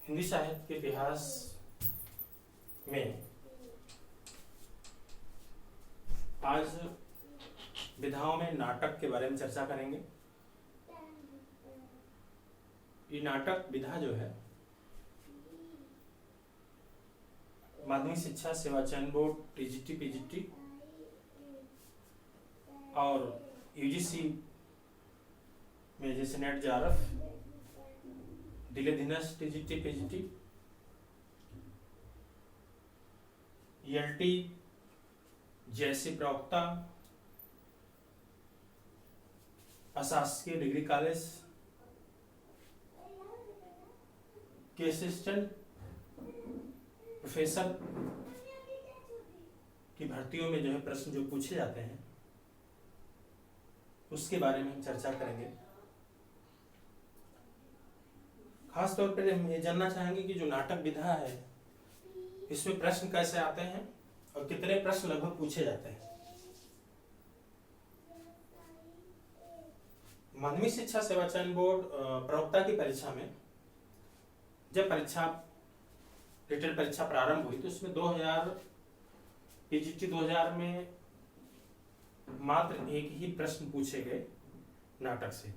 हिंदी साहित्य के इतिहास में आज विधाओं में नाटक के बारे में चर्चा करेंगे। ये नाटक विधा जो है माध्यमिक शिक्षा सेवा चयन बोर्ड टीजीटी पीजीटी और यूजीसी में जैसे नेट जारफ दिले दिनस टीजीटी पीजीटी ईएलटी जैसे प्रवक्ता अशासकीय डिग्री कॉलेज के असिस्टेंट प्रोफेसर की भर्तियों में जो है प्रश्न जो पूछे जाते हैं उसके बारे में हम चर्चा करेंगे। खास तौर पर हम ये जानना चाहेंगे कि जो नाटक विधा है इसमें प्रश्न कैसे आते हैं और कितने प्रश्न लगभग पूछे जाते हैं। माध्यमिक शिक्षा सेवा चयन बोर्ड प्रवक्ता की परीक्षा में जब रिटन परीक्षा प्रारंभ हुई तो उसमें 2000 पीजीटी 2000 में मात्र एक ही प्रश्न पूछे गए नाटक से।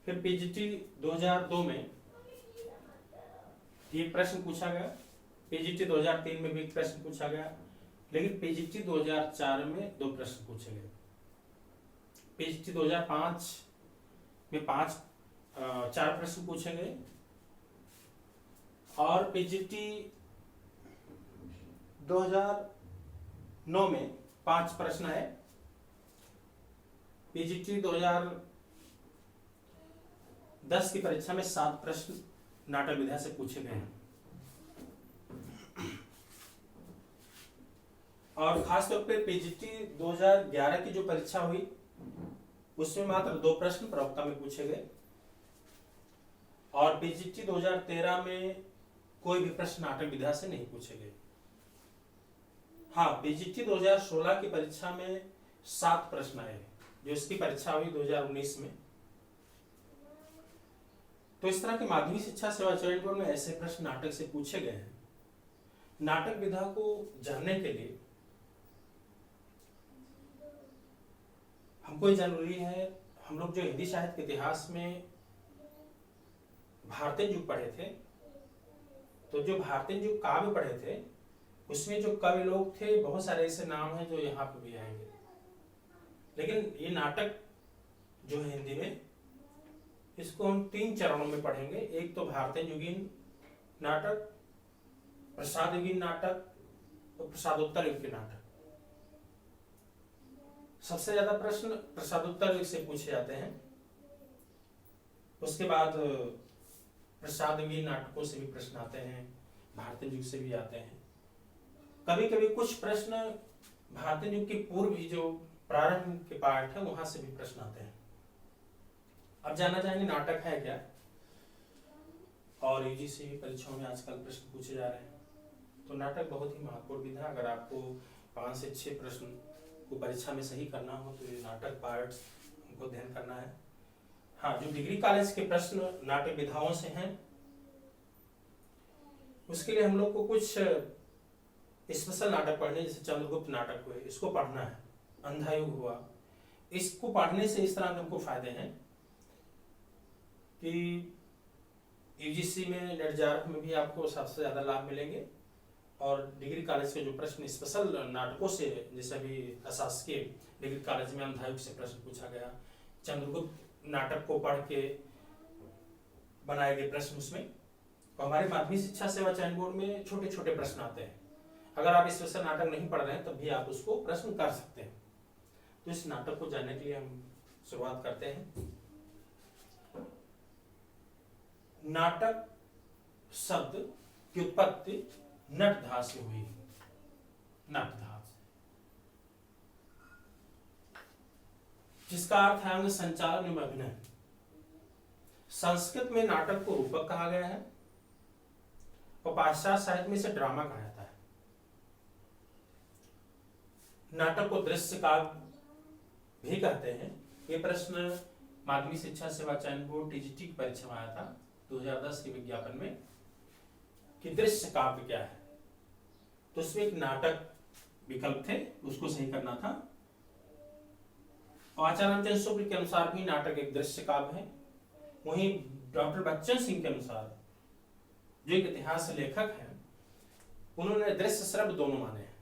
फिर पीजीटी 2002 में एक प्रश्न पूछा गया, पीजीटी 2003 में भी एक प्रश्न पूछा गया, लेकिन पीजीटी 2004 में 2 प्रश्न पूछे गए। पीजीटी 2005 में 4 प्रश्न पूछे गए और पीजीटी 2009 में 5 प्रश्न आए। पीजीटी 2010 की परीक्षा में 7 प्रश्न नाटक विधा से पूछे गए हैं। और खासतौर पे पीजीटी 2011 की जो परीक्षा हुई उसमें मात्र 2 प्रश्न प्रवक्ता में पूछे गए और पीजीटी 2013 में कोई भी प्रश्न नाटक विधा से नहीं पूछे गए। हाँ, पीजीटी 2016 की परीक्षा में 7 प्रश्न आए जो इसकी परीक्षा हुई 2019 में। तो इस तरह के माध्यमिक शिक्षा सेवा चयन बोर्ड में ऐसे प्रश्न नाटक से पूछे गए हैं। नाटक विधा को जानने के लिए हमको ये जरूरी है, हम लोग जो हिंदी साहित्य के इतिहास में भारतीय युग पढ़े थे तो जो भारतीय युग काव्य पढ़े थे उसमें जो कवि लोग थे बहुत सारे ऐसे नाम हैं जो यहाँ पे भी आएंगे। लेकिन ये नाटक जो है हिंदी में इसको हम 3 चरणों में पढ़ेंगे। एक तो भारतीय युगीन नाटक, प्रसाद युगीन नाटक और प्रसादोत्तर युग के नाटक। सबसे ज्यादा प्रश्न प्रसादोत्तर युग से पूछे जाते हैं, उसके बाद प्रसाद युगीन नाटकों से भी प्रश्न आते हैं, भारतीय युग से भी आते हैं। कभी कभी कुछ प्रश्न भारतीय युग के पूर्व भी जो प्रारंभ के पाठ है वहां से भी प्रश्न आते हैं। अब जानना चाहेंगे नाटक है क्या, और यूजीसी की परीक्षाओं में आजकल प्रश्न पूछे जा रहे हैं। तो नाटक बहुत ही महत्वपूर्ण विधा। अगर आपको 5 से 6 प्रश्न को परीक्षा में सही करना हो तो ये नाटक पार्ट हमको ध्यान करना है। हाँ, जो डिग्री कॉलेज के प्रश्न नाटक विधाओं से हैं उसके लिए हम लोग को कुछ स्पेशल नाटक पढ़ने, जैसे चंद्रगुप्त नाटक हुए, इसको पढ़ना है। अंधा युग हुआ, इसको पढ़ने से इस तरह के हमको फायदे हैं कि यूजीसी में नेट जारफ में भी आपको सबसे ज्यादा लाभ मिलेंगे और डिग्री कॉलेज के जो प्रश्न स्पेशल नाटकों से, जैसे अभी अशासकीय डिग्री कॉलेज में अंधा युग से प्रश्न पूछा गया, चंद्रगुप्त नाटक को पढ़ के बनाए गए प्रश्न उसमें, और हमारे माध्यमिक शिक्षा सेवा चयन बोर्ड में छोटे छोटे प्रश्न आते हैं। अगर आप स्पेशल नाटक नहीं पढ़ रहे हैं तब भी आप उसको प्रश्न कर सकते हैं। तो इस नाटक को जानने के लिए हम शुरुआत करते हैं। नाटक शब्द की उत्पत्ति नटधा से हुई। नटधा जिसका अर्थ है अंग संचालन एवं अभिनय। संस्कृत में नाटक को रूपक कहा गया है और पाश्चात्य साहित्य में इसे ड्रामा कहा जाता है। नाटक को दृश्य काव्य भी कहते हैं। ये प्रश्न माध्यमिक शिक्षा सेवा चयन बोर्ड टीजीटी की परीक्षा में आया था। 2010 के विज्ञापन में कि दृश्य काव्य क्या है, तो उसमें एक नाटक विकल्प थे, उसको सही करना था। और आचार्य रामचंद्र शुक्ल के अनुसार भी नाटक एक दृश्य काव्य है। वहीं डॉक्टर बच्चन सिंह के अनुसार, जो एक इतिहास लेखक हैं, उन्होंने दृश्य श्रव्य दोनों माने हैं।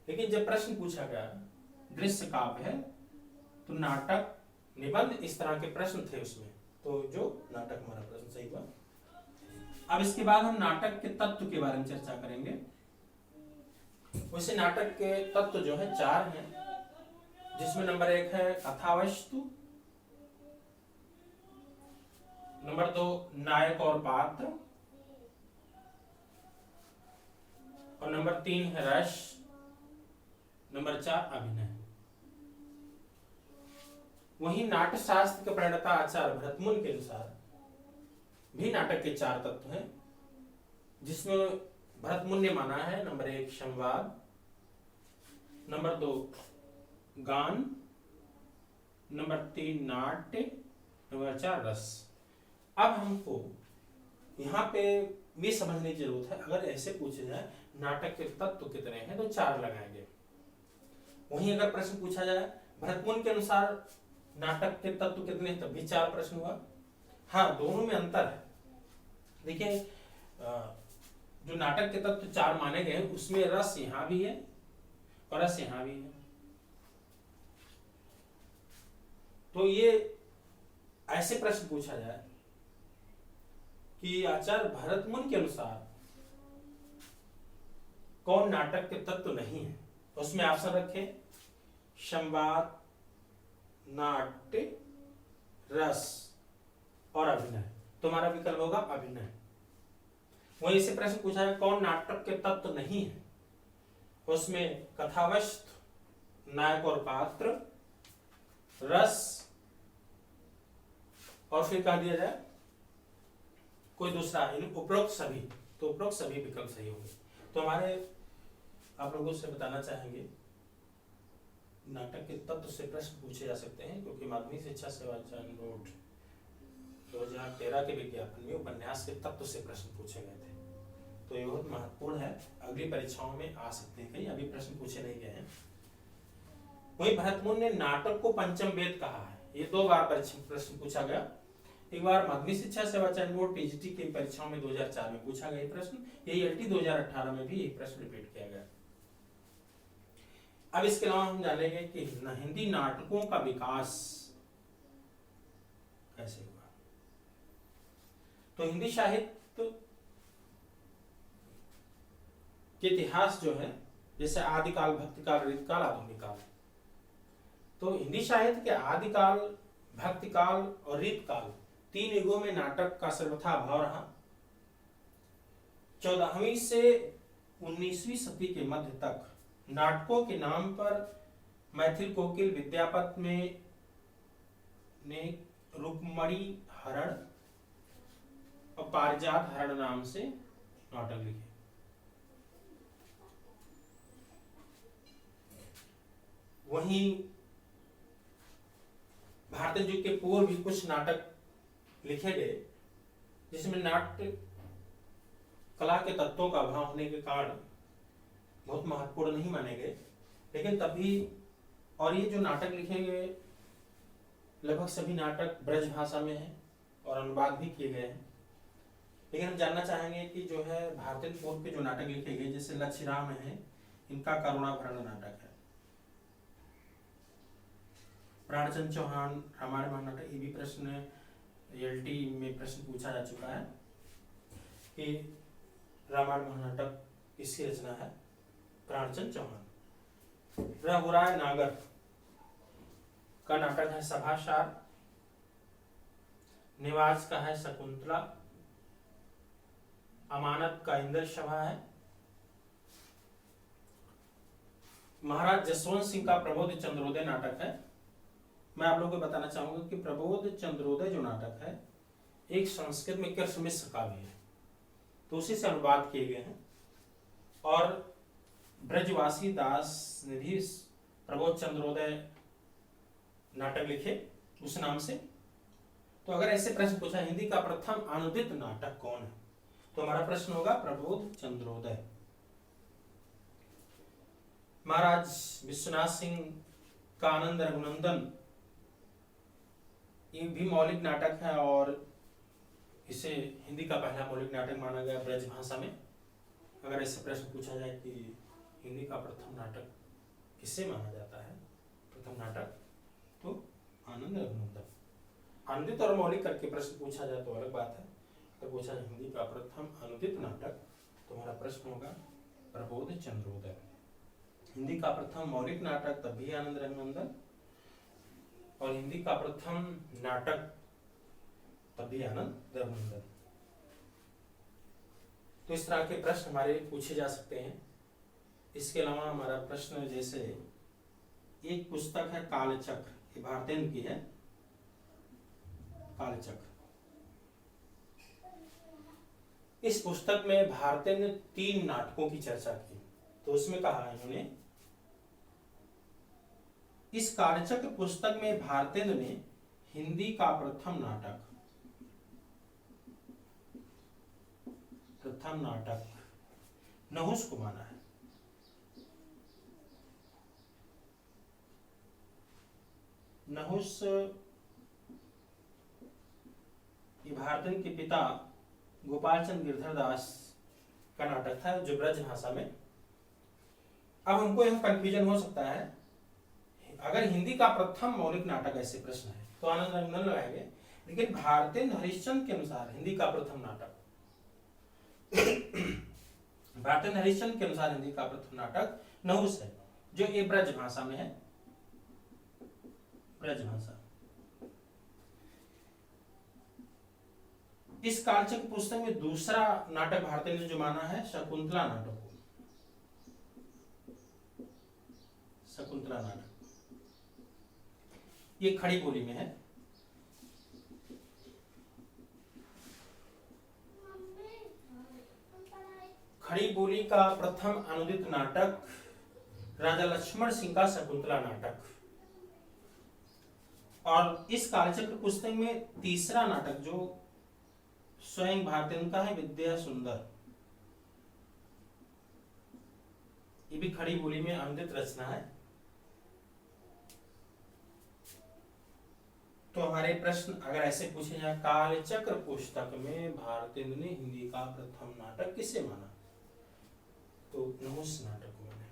लेकिन जब प्रश्न पूछा गया दृश्य काव्य है, तो नाटक निबंध इस तरह के प्रश्न थे उसमें, तो जो नाटक हमारा प्रश्न सही हुआ। अब इसके बाद हम नाटक के तत्व के बारे में चर्चा करेंगे। वैसे नाटक के तत्व जो है 4 हैं, जिसमें नंबर 1 है कथावस्तु, नंबर 2 नायक और पात्र, और नंबर 3 है रस, नंबर 4 अभिनय। वहीं नाट्य शास्त्र के प्रणेता आचार्य भरतमुनि के अनुसार भी नाटक के 4 तत्व हैं, जिसमें भरतमुनि ने माना है नंबर 1 संवाद, नंबर 2 गान, नंबर 3 नाट्य, नंबर 4 रस। अब हमको यहाँ पे ये समझने की जरूरत है, अगर ऐसे पूछे जाए नाटक के तत्व कितने हैं तो 4 लगाएंगे। वहीं अगर प्रश्न पूछा जाए भरतमुनि के अनुसार नाटक के तत्व कितने हैं, तब भी 4 प्रश्न हुआ। हाँ, दोनों में अंतर है। देखिए, जो नाटक के तत्व 4 माने गए उसमें रस यहाँ भी है और रस यहाँ भी है। तो ये ऐसे प्रश्न पूछा जाए कि आचार्य भरतमुनि के अनुसार कौन नाटक के तत्व नहीं है, तो उसमें ऑप्शन रखे संवाद, नाट्य, रस और अभिनय। तुम्हारा विकल्प होगा अभिनय। वहीं से प्रश्न पूछा है कौन नाटक के तत्व नहीं है, उसमें कथावस्तु, नायक और पात्र, रस, और फिर कह दिया जाए कोई दूसरा, उपरोक्त सभी, तो उपरोक्त सभी विकल्प सही होंगे। तो हमारे आप लोगों से बताना चाहेंगे नाटक के तत्व से प्रश्न पूछे जा सकते हैं, क्योंकि माध्यमिक शिक्षा सेवा चयन बोर्ड 2013 के विज्ञापन में उपन्यास के तत्व से प्रश्न पूछे गए थे। तो ये बहुत महत्वपूर्ण है, अगली परीक्षाओं में आ सकते हैं, कहीं अभी प्रश्न पूछे नहीं गए हैं। वहीं भरतमुनि ने नाटक को पंचम वेद कहा है, ये 2 बार प्रश्न पूछा गया। एक बार माध्यमिक शिक्षा सेवा चयन बोर्ड टीजीटी की परीक्षाओं में 2004 में पूछा गया प्रश्न, यही एलटी 2018 में भी ये प्रश्न रिपीट किया गया। अब इसके अलावा हम जानेंगे कि हिंदी नाटकों का विकास कैसे हुआ। तो हिंदी साहित्य के इतिहास जो है, जैसे आदिकाल, भक्तिकाल, रीतकाल, आधुनिक काल, तो हिंदी साहित्य के आदिकाल, भक्तिकाल और रीतकाल 3 युगों में नाटक का सर्वथा अभाव रहा। 14वीं से 19वीं सदी के मध्य तक नाटकों के नाम पर मैथिल कोकिल विद्यापत में ने रुक्मणी हरण और पारिजात हरण नाम से नाटक लिखे। वहीं भारतीय युग के पूर्व भी कुछ नाटक लिखे गए, जिसमें नाट्य कला के तत्वों का अभाव होने के कारण बहुत महत्वपूर्ण नहीं माने गए। लेकिन तभी, और ये जो नाटक लिखे गए लगभग सभी नाटक ब्रज भाषा में हैं और अनुवाद भी किए गए हैं। लेकिन हम जानना चाहेंगे कि जो है भारतीय पूर्व के जो नाटक लिखे गए, जैसे लक्ष्मीराम है, इनका करुणाभरण नाटक है। प्राणचंद्र चौहान रामायण महानाटक, ये भी प्रश्न एलटी में प्रश्न पूछा जा चुका है कि रामायण महानाटक किसकी रचना है, प्राणचंद्र चौहान। रघुराय नागर का नाटक है सभासार, निवाज का है शकुंतला, अमानत का इंद्र सभा है, महाराज जसवंत सिंह का प्रबोध चंद्रोदय नाटक है। मैं आप लोगों को बताना चाहूंगा कि प्रबोध चंद्रोदय जो नाटक है एक संस्कृत में कृष्ण मिश्र काव्य है, तो उसी से अनुवाद किए गए हैं। और ब्रजवासी दास ने भी प्रबोध चंद्रोदय नाटक लिखे उस नाम से। तो अगर ऐसे प्रश्न पूछा हिंदी का प्रथम अनुदित नाटक कौन है, तो हमारा प्रश्न होगा प्रबोध चंद्रोदय। महाराज विश्वनाथ सिंह का आनंद रघुनंदन ये भी मौलिक नाटक है और इसे हिंदी का पहला मौलिक नाटक माना गया ब्रज भाषा में। अगर ऐसे प्रश्न पूछा जाए कि हिंदी का प्रथम नाटक किसे माना जाता है, प्रथम नाटक, तो आनंद रघुनंदन। अनुदित और मौलिक करके प्रश्न पूछा जाए तो अलग बात है। अगर पूछा जाए हिंदी का प्रथम अनुदित नाटक तो हमारा प्रश्न होगा प्रबोध चंद्रोदय। हिंदी का प्रथम मौलिक नाटक तब भी आनंद रघुनंदन, और हिंदी का प्रथम नाटक तब भी आनंद रघुनंदन। तो इस तरह के प्रश्न हमारे पूछे जा सकते हैं। इसके अलावा हमारा प्रश्न जैसे एक पुस्तक है कालचक्र, ये भारतेंद्र की है, कालचक्र। इस पुस्तक में भारतेंद्र ने 3 नाटकों की चर्चा की। तो उसमें कहा इन्होंने, इस कालचक्र पुस्तक में भारतेंद्र ने हिंदी का प्रथम नाटक नहुस को माना है। नहुस ये भारतेंद्र के पिता गोपाल चंद गिरधर दास का नाटक था जो ब्रज भाषा में। अब हमको यह कंफ्यूजन हो सकता है, अगर हिंदी का प्रथम मौलिक नाटक ऐसे प्रश्न है तो आनंद रघुनंदन लगाएंगे, लेकिन भारतेंद्र हरिश्चंद्र के अनुसार हिंदी का प्रथम नाटक भारतेंद्र हरिश्चंद्र के अनुसार हिंदी का प्रथम नाटक नहुस है, जो ये ब्रज भाषा में है, ब्रज भाषा। इस कालचक्र पुस्तक में दूसरा नाटक भारतेंद्र ने जो माना है शकुंतला नाटक को, शकुंतला नाटक, ये खड़ी बोली में है। खड़ी बोली का प्रथम अनुदित नाटक राजा लक्ष्मण सिंह का शकुंतला नाटक, और इस कालचक्र पुस्तक में तीसरा नाटक जो स्वयं भारतेंद्र का है विद्या सुंदर, ये भी खड़ी बोली में अनुदित रचना है। तो हमारे प्रश्न अगर ऐसे पूछे जाए कालचक्र पुस्तक में भारतेंद्र ने हिंदी का प्रथम नाटक किसे माना, तो नहुस नाटक को माना।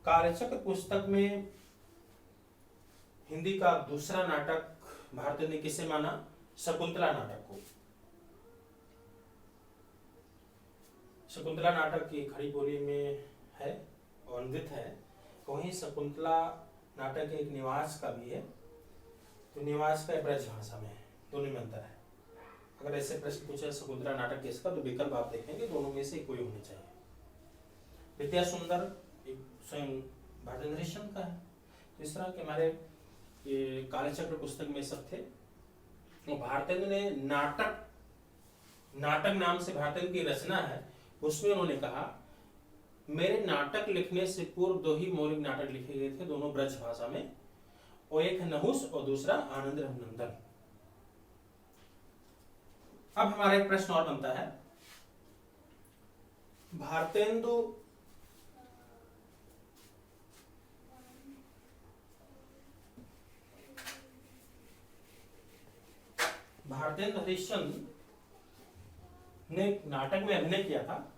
कालचक्र पुस्तक में हिंदी का दूसरा नाटक भारतेंद्र ने किसे माना, शकुंतला नाटक को। शकुंतला नाटक की खड़ी बोली में है और अनुदित है, वहीं शकुंतला नाटक एक निवास का भी है, तो निवास का ब्रज भाषा में है, दोनों में अंतर है। अगर ऐसे प्रश्न पूछे शकुंतला नाटक किसका, तो विकल्प आप देखेंगे दोनों में से कोई होना चाहिए। विद्या सुंदर एक स्वयं भारतेंद्र हरिश्चंद्र का है। तो इस तरह के हमारे ये कालचक्र पुस्तक में सब थे। तो भारतेंद्र ने नाटक नाम से भारतेंद्र की रचना है, उसमें उन्होंने कहा मेरे नाटक लिखने से पूर्व 2 ही मौलिक नाटक लिखे गए थे, दोनों ब्रज भाषा में, और एक है नहुस और दूसरा आनंद रघुनंदन। अब हमारा एक प्रश्न और बनता है, भारतेंद्र हरिश्चंद्र ने नाटक में अभिनय किया था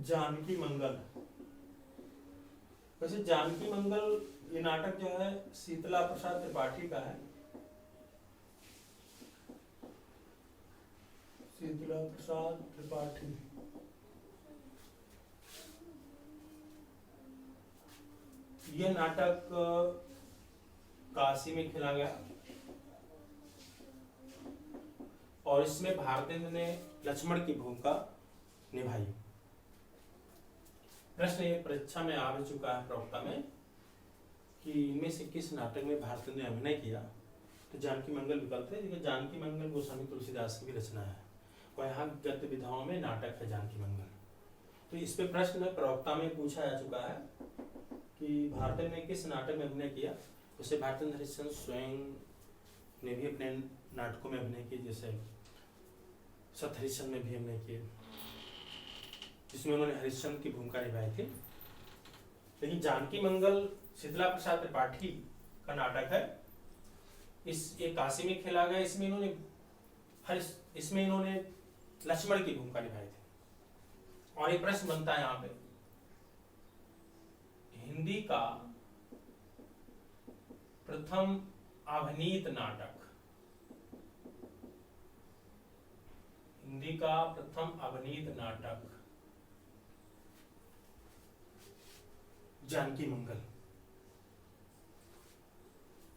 जानकी मंगल। वैसे जानकी मंगल ये नाटक जो है शीतला प्रसाद त्रिपाठी का है, शीतला प्रसाद त्रिपाठी। यह नाटक काशी में खेला गया और इसमें भारतेंद्र ने लक्ष्मण की भूमिका निभाई। प्रश्न ये परीक्षा में आ चुका है प्रवक्ता में कि इनमें से किस नाटक में भारतेंद्र ने अभिनय किया, तो जानकी मंगल विकल्प है, लेकिन जानकी मंगल गोस्वामी तुलसीदास की भी रचना है और यहाँ गद्य विधाओं में नाटक है जानकी मंगल। तो इस पे प्रश्न प्रवक्ता में पूछा जा चुका है कि भारत ने किस नाटक में अभिनय किया। उसे भारतेंद्र हरिश्चंद्र स्वयं ने भी अपने नाटकों में अभिनय किए, जैसे सत हरिश्चंद्र में भी अभिनय किए, जिसमें उन्होंने हरिश्चंद्र की भूमिका निभाई थी। लेकिन जानकी मंगल शीतला प्रसाद त्रिपाठी का नाटक है। ये काशी में खेला गया। इसमें इन्होंने लक्ष्मण की भूमिका निभाई थी। और एक प्रश्न बनता है यहाँ पे, हिंदी का प्रथम अभिनीत नाटक, हिंदी का प्रथम अभिनीत नाटक जानकी मंगल।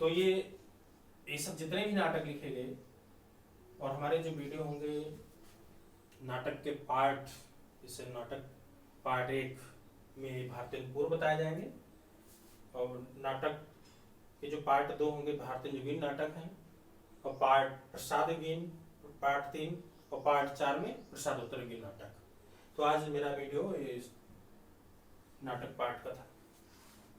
तो ये सब जितने भी नाटक लिखे गए, और हमारे जो वीडियो होंगे नाटक के पार्ट, जैसे नाटक पार्ट 1 में भारतेंदु पूर्व बताए जाएंगे, और नाटक के जो पार्ट 2 होंगे भारतेंदु युगीन नाटक हैं, और पार्ट प्रसाद युगीन पार्ट 3, और पार्ट 4 में प्रसादोत्तर युगीन नाटक। तो आज मेरा वीडियो इस नाटक पार्ट का था।